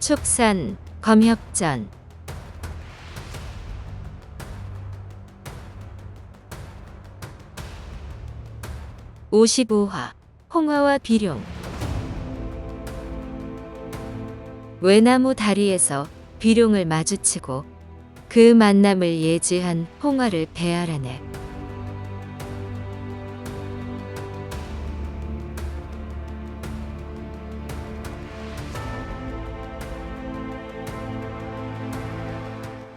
축산, 검협전. 55화 홍화와 비룡. 외나무 다리에서 비룡을 마주치고 그 만남을 예지한 홍화를 배알아내.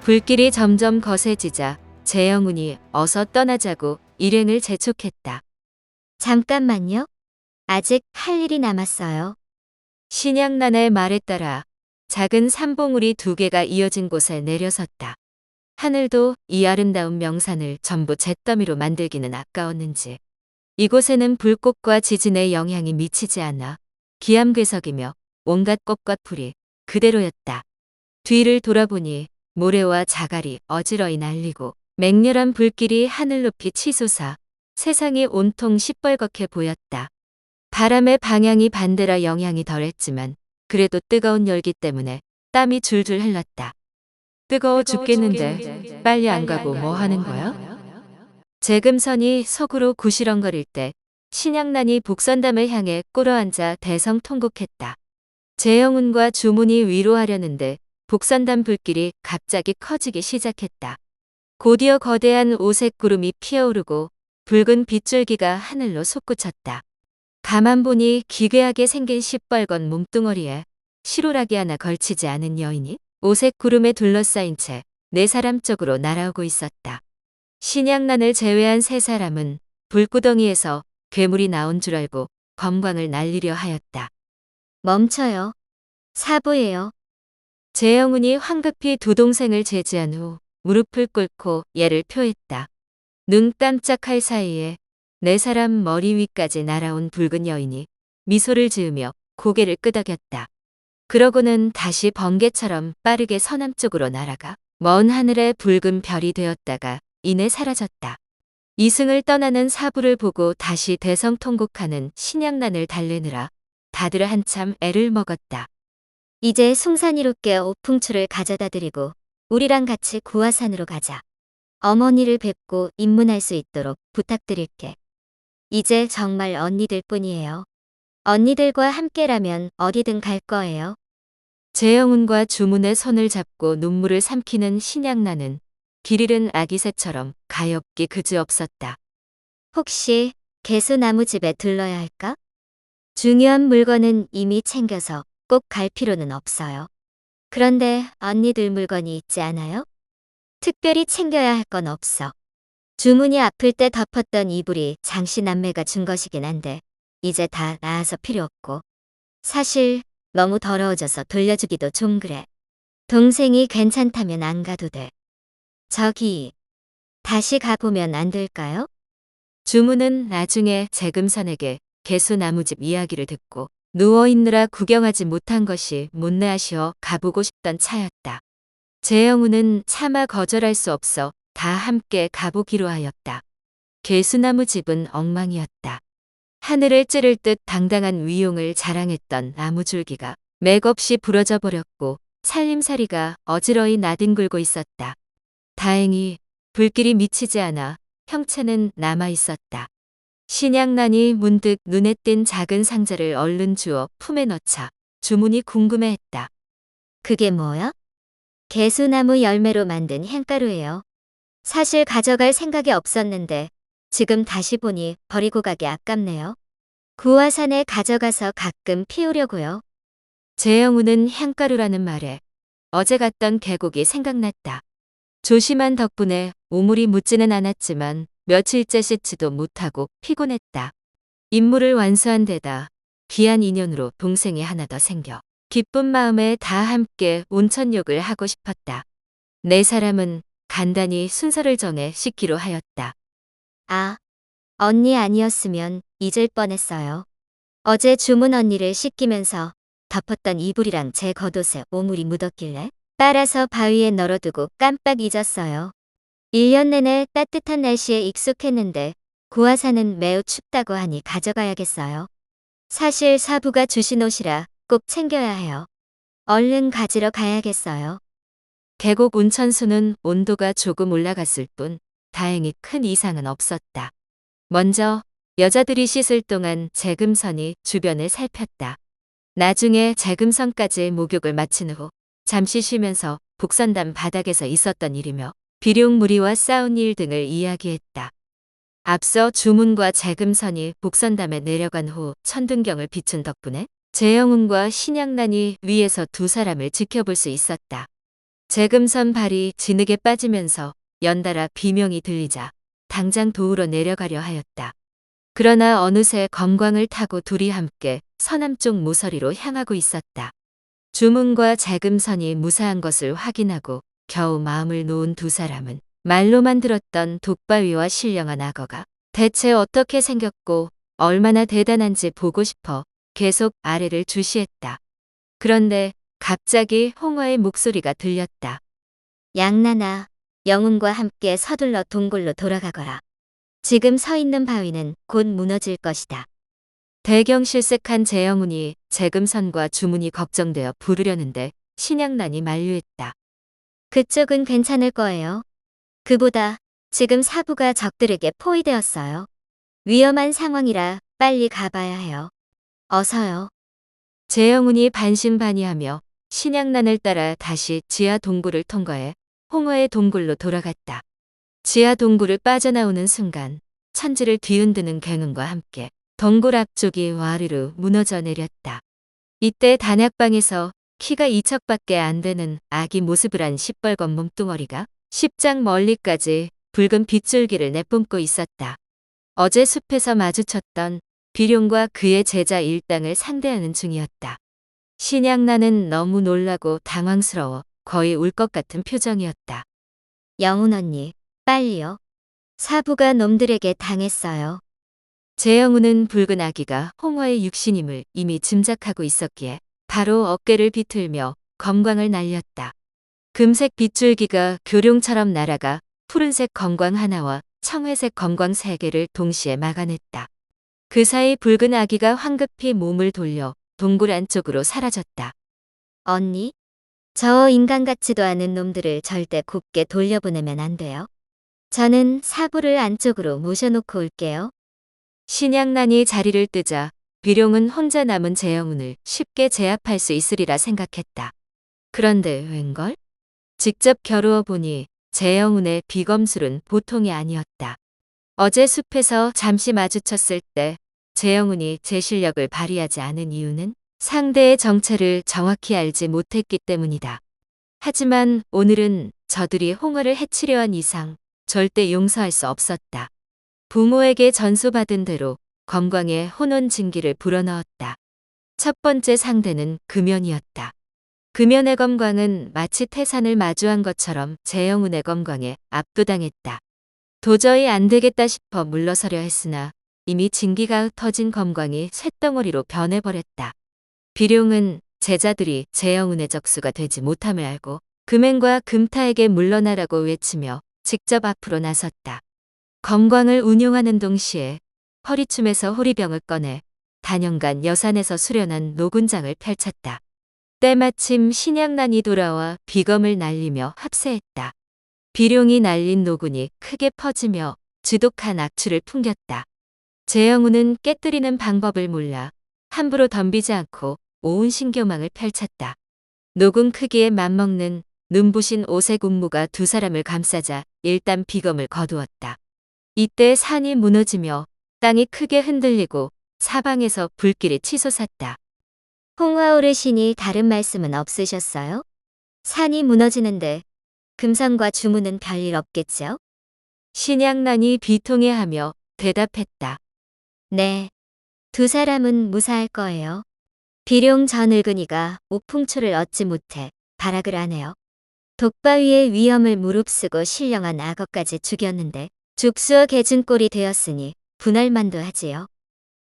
불길이 점점 거세지자 재영운이 어서 떠나자고 일행을 재촉했다. 잠깐만요. 아직 할 일이 남았어요. 신양난의 말에 따라 작은 산봉우리 2개가 이어진 곳에 내려섰다. 하늘도 이 아름다운 명산을 전부 잿더미로 만들기는 아까웠는지 이곳에는 불꽃과 지진의 영향이 미치지 않아 기암괴석이며 온갖 꽃과 풀이 그대로였다. 뒤를 돌아보니 모래와 자갈이 어지러이 날리고 맹렬한 불길이 하늘 높이 치솟아 세상이 온통 시뻘겋게 보였다. 바람의 방향이 반대라 영향이 덜했지만 그래도 뜨거운 열기 때문에 땀이 줄줄 흘렀다. 뜨거워 죽겠는데 빨리 안 가고 뭐 하는 거야? 재금선이 속으로 구시렁거릴 때 신양난이 복선담을 향해 꿇어앉아 대성통곡했다. 재영운과 주문이 위로하려는데 복선담 불길이 갑자기 커지기 시작했다. 곧이어 거대한 오색 구름이 피어오르고 붉은 빗줄기가 하늘로 솟구쳤다. 가만 보니 기괴하게 생긴 시뻘건 몸뚱어리에 시로라기 하나 걸치지 않은 여인이 오색 구름에 둘러싸인 채 4사람 쪽으로 날아오고 있었다. 신양난을 제외한 3사람은 불구덩이에서 괴물이 나온 줄 알고 검광을 날리려 하였다. 멈춰요. 사부예요. 재영운이 황급히 두 동생을 제지한 후 무릎을 꿇고 예를 표했다. 눈 깜짝할 사이에 4사람 머리 위까지 날아온 붉은 여인이 미소를 지으며 고개를 끄덕였다. 그러고는 다시 번개처럼 빠르게 서남쪽으로 날아가 먼 하늘에 붉은 별이 되었다가 이내 사라졌다. 이승을 떠나는 사부를 보고 다시 대성통곡하는 신양난을 달래느라 다들 한참 애를 먹었다. 이제 숭산이롭게 오풍추를 가져다 드리고 우리랑 같이 구화산으로 가자. 어머니를 뵙고 입문할 수 있도록 부탁드릴게. 이제 정말 언니들 뿐이에요. 언니들과 함께라면 어디든 갈 거예요. 재영운과 주문의 손을 잡고 눈물을 삼키는 신양난은 길 잃은 아기새처럼 가엾기 그지없었다. 혹시 개수나무집에 들러야 할까? 중요한 물건은 이미 챙겨서 꼭 갈 필요는 없어요. 그런데 언니들 물건이 있지 않아요? 특별히 챙겨야 할 건 없어. 주문이 아플 때 덮었던 이불이 장씨 남매가 준 것이긴 한데 이제 다 나아서 필요 없고 사실 너무 더러워져서 돌려주기도 좀 그래. 동생이 괜찮다면 안 가도 돼. 저기 다시 가보면 안 될까요? 주문은 나중에 재금선에게 개수나무집 이야기를 듣고 누워있느라 구경하지 못한 것이 못내 아쉬워 가보고 싶던 차였다. 재영운은 차마 거절할 수 없어 다 함께 가보기로 하였다. 개수나무 집은 엉망이었다. 하늘을 찌를 듯 당당한 위용을 자랑했던 나무줄기가 맥없이 부러져 버렸고 살림살이가 어지러이 나뒹굴고 있었다. 다행히 불길이 미치지 않아 형체는 남아 있었다. 신양난이 문득 눈에 띈 작은 상자를 얼른 주워 품에 넣자 주문이 궁금해했다. 그게 뭐야? 개수나무 열매로 만든 향가루예요. 사실 가져갈 생각이 없었는데 지금 다시 보니 버리고 가기 아깝네요. 구화산에 가져가서 가끔 피우려고요. 재영운은 향가루라는 말에 어제 갔던 계곡이 생각났다. 조심한 덕분에 오물이 묻지는 않았지만 며칠째 씻지도 못하고 피곤했다. 임무를 완수한 데다 귀한 인연으로 동생이 하나 더 생겨 기쁜 마음에 다 함께 온천욕을 하고 싶었다. 4사람은 간단히 순서를 정해 씻기로 하였다. 아, 언니 아니었으면 잊을 뻔했어요. 어제 주문 언니를 씻기면서 덮었던 이불이랑 제 겉옷에 오물이 묻었길래 빨아서 바위에 널어두고 깜빡 잊었어요. 1년 내내 따뜻한 날씨에 익숙했는데 구화산은 매우 춥다고 하니 가져가야겠어요. 사실 사부가 주신 옷이라 꼭 챙겨야 해요. 얼른 가지러 가야겠어요. 계곡 온천수는 온도가 조금 올라갔을 뿐 다행히 큰 이상은 없었다. 먼저 여자들이 씻을 동안 재금선이 주변을 살폈다. 나중에 재금선까지 목욕을 마친 후 잠시 쉬면서 북선담 바닥에서 있었던 일이며 비룡 무리와 싸운 일 등을 이야기했다. 앞서 주문과 재금선이 북선담에 내려간 후 천둥경을 비춘 덕분에 재영운과 신양난이 위에서 두 사람을 지켜볼 수 있었다. 재금선 발이 진흙에 빠지면서 연달아 비명이 들리자 당장 도우러 내려가려 하였다. 그러나 어느새 검광을 타고 둘이 함께 서남쪽 모서리로 향하고 있었다. 주문과 재금선이 무사한 것을 확인하고 겨우 마음을 놓은 두 사람은 말로만 들었던 독바위와 신령한 악어가 대체 어떻게 생겼고 얼마나 대단한지 보고 싶어 계속 아래를 주시했다. 그런데 갑자기 홍어의 목소리가 들렸다. 양나나, 영훈과 함께 서둘러 동굴로 돌아가거라. 지금 서 있는 바위는 곧 무너질 것이다. 대경실색한 재영운이 재금선과 주문이 걱정되어 부르려는데 신양난이 만류했다. 그쪽은 괜찮을 거예요. 그보다 지금 사부가 적들에게 포위되었어요. 위험한 상황이라 빨리 가봐야 해요. 어서요. 재영운이 반신반의하며 신양난을 따라 다시 지하 동굴을 통과해 홍어의 동굴로 돌아갔다. 지하 동굴을 빠져나오는 순간 천지를 뒤흔드는 굉음과 함께 동굴 앞쪽이 와르르 무너져 내렸다. 이때 단약방에서 키가 2척밖에 안 되는 아기 모습을 한 시뻘건 몸뚱어리가 10장 멀리까지 붉은 빗줄기를 내뿜고 있었다. 어제 숲에서 마주쳤던 비룡과 그의 제자 일당을 상대하는 중이었다. 신양나는 너무 놀라고 당황스러워 거의 울 것 같은 표정이었다. 영훈 언니, 빨리요. 사부가 놈들에게 당했어요. 재영우는 붉은 아기가 홍어의 육신임을 이미 짐작하고 있었기에 바로 어깨를 비틀며 검광을 날렸다. 금색 빗줄기가 교룡처럼 날아가 푸른색 검광 하나와 청회색 검광 3개를 동시에 막아냈다. 그 사이 붉은 아기가 황급히 몸을 돌려 동굴 안쪽으로 사라졌다. 언니, 저 인간 같지도 않은 놈들을 절대 곱게 돌려보내면 안 돼요. 저는 사부를 안쪽으로 모셔놓고 올게요. 신양난이 자리를 뜨자 비룡은 혼자 남은 재영운을 쉽게 제압할 수 있으리라 생각했다. 그런데 웬걸? 직접 겨루어 보니 재영운의 비검술은 보통이 아니었다. 어제 숲에서 잠시 마주쳤을 때 재영운이 제 실력을 발휘하지 않은 이유는 상대의 정체를 정확히 알지 못했기 때문이다. 하지만 오늘은 저들이 홍어를 해치려 한 이상 절대 용서할 수 없었다. 부모에게 전수받은 대로 검광에 혼원 진기를 불어넣었다. 첫 번째 상대는 금연이었다. 금연의 검광은 마치 태산을 마주한 것처럼 재영운의 검광에 압도당했다. 도저히 안 되겠다 싶어 물러서려 했으나 이미 진기가 흩어진 검광이 쇳덩어리로 변해버렸다. 비룡은 제자들이 재영운의 적수가 되지 못함을 알고 금행과 금타에게 물러나라고 외치며 직접 앞으로 나섰다. 검광을 운용하는 동시에 허리춤에서 호리병을 꺼내 단연간 여산에서 수련한 노군장을 펼쳤다. 때마침 신양난이 돌아와 비검을 날리며 합세했다. 비룡이 날린 노군이 크게 퍼지며 지독한 악취를 풍겼다. 재영우는 깨뜨리는 방법을 몰라 함부로 덤비지 않고 온 신교망을 펼쳤다. 노군 크기에 맞먹는 눈부신 오색 운무가 두 사람을 감싸자 일단 비검을 거두었다. 이때 산이 무너지며 땅이 크게 흔들리고 사방에서 불길이 치솟았다. 홍화 어르신이 다른 말씀은 없으셨어요? 산이 무너지는데 금성과 주문은 별일 없겠죠? 신양난이 비통해하며 대답했다. 네. 두 사람은 무사할 거예요. 비룡 저 늙은이가 옥풍초를 얻지 못해 발악을 하네요. 독바위의 위험을 무릅쓰고 신령한 악어까지 죽였는데 죽수어 개진 꼴이 되었으니 분할만도 하지요.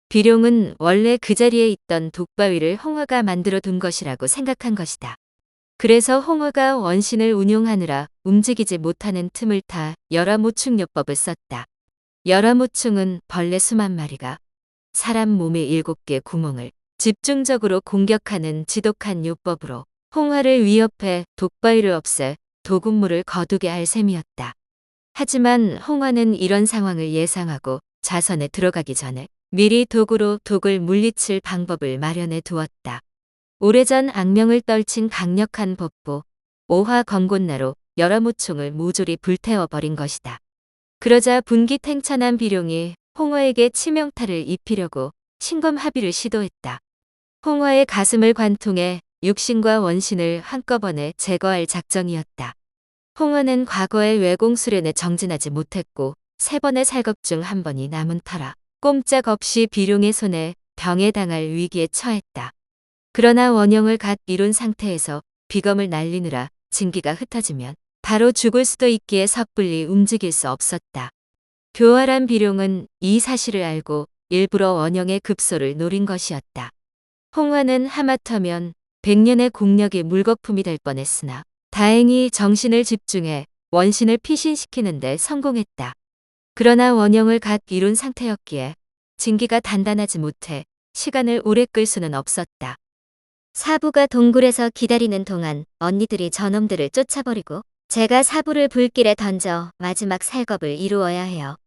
비룡은 원래 그 자리에 있던 독바위를 홍어가 만들어 둔 것이라고 생각한 것이다. 그래서 홍어가 원신을 운용하느라 움직이지 못하는 틈을 타 열화모충요법을 썼다. 열화모충은 벌레 수만 마리가 사람 몸의 7개 구멍을 집중적으로 공격하는 지독한 요법으로 홍화를 위협해 독바위를 없애 도군물을 거두게 할 셈이었다. 하지만 홍화는 이런 상황을 예상하고 자선에 들어가기 전에 미리 도구로 독을 물리칠 방법을 마련해 두었다. 오래전 악명을 떨친 강력한 법보, 오화 검곤나로 열화무총을 모조리 불태워 버린 것이다. 그러자 분기탱천한 비룡이 홍화에게 치명타를 입히려고 신검합의를 시도했다. 홍화의 가슴을 관통해 육신과 원신을 한꺼번에 제거할 작정이었다. 홍화는 과거의 외공수련에 정진하지 못했고 3번의 살겁 중 1번이 남은 터라 꼼짝없이 비룡의 손에 병에 당할 위기에 처했다. 그러나 원형을 갓 이룬 상태에서 비검을 날리느라 진기가 흩어지면 바로 죽을 수도 있기에 섣불리 움직일 수 없었다. 교활한 비룡은 이 사실을 알고 일부러 원형의 급소를 노린 것이었다. 홍화는 하마터면 100년의 공력이 물거품이 될 뻔했으나 다행히 정신을 집중해 원신을 피신시키는 데 성공했다. 그러나 원형을 갓 이룬 상태였기에 진기가 단단하지 못해 시간을 오래 끌 수는 없었다. 사부가 동굴에서 기다리는 동안 언니들이 저놈들을 쫓아버리고 제가 사부를 불길에 던져 마지막 살겁을 이루어야 해요.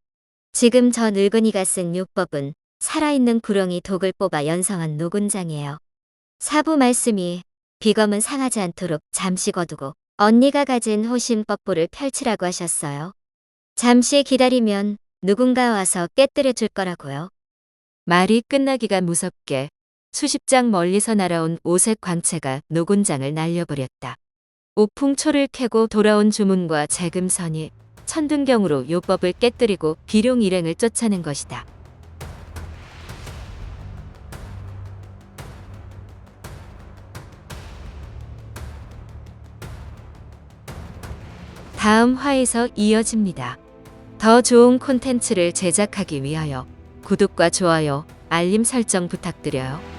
지금 저 늙은이가 쓴 요법은 살아있는 구렁이 독을 뽑아 연성한 노군장이에요. 사부 말씀이 비검은 상하지 않도록 잠시 거두고 언니가 가진 호신법보를 펼치라고 하셨어요. 잠시 기다리면 누군가 와서 깨뜨려 줄 거라고요. 말이 끝나기가 무섭게 수십 장 멀리서 날아온 오색 광채가 노군장을 날려버렸다. 오풍초를 캐고 돌아온 주문과 재금선이 천둥경으로 요법을 깨뜨리고 비룡 일행을 쫓아낸 것이다. 다음 화에서 이어집니다. 더 좋은 콘텐츠를 제작하기 위하여 구독과 좋아요, 알림 설정 부탁드려요.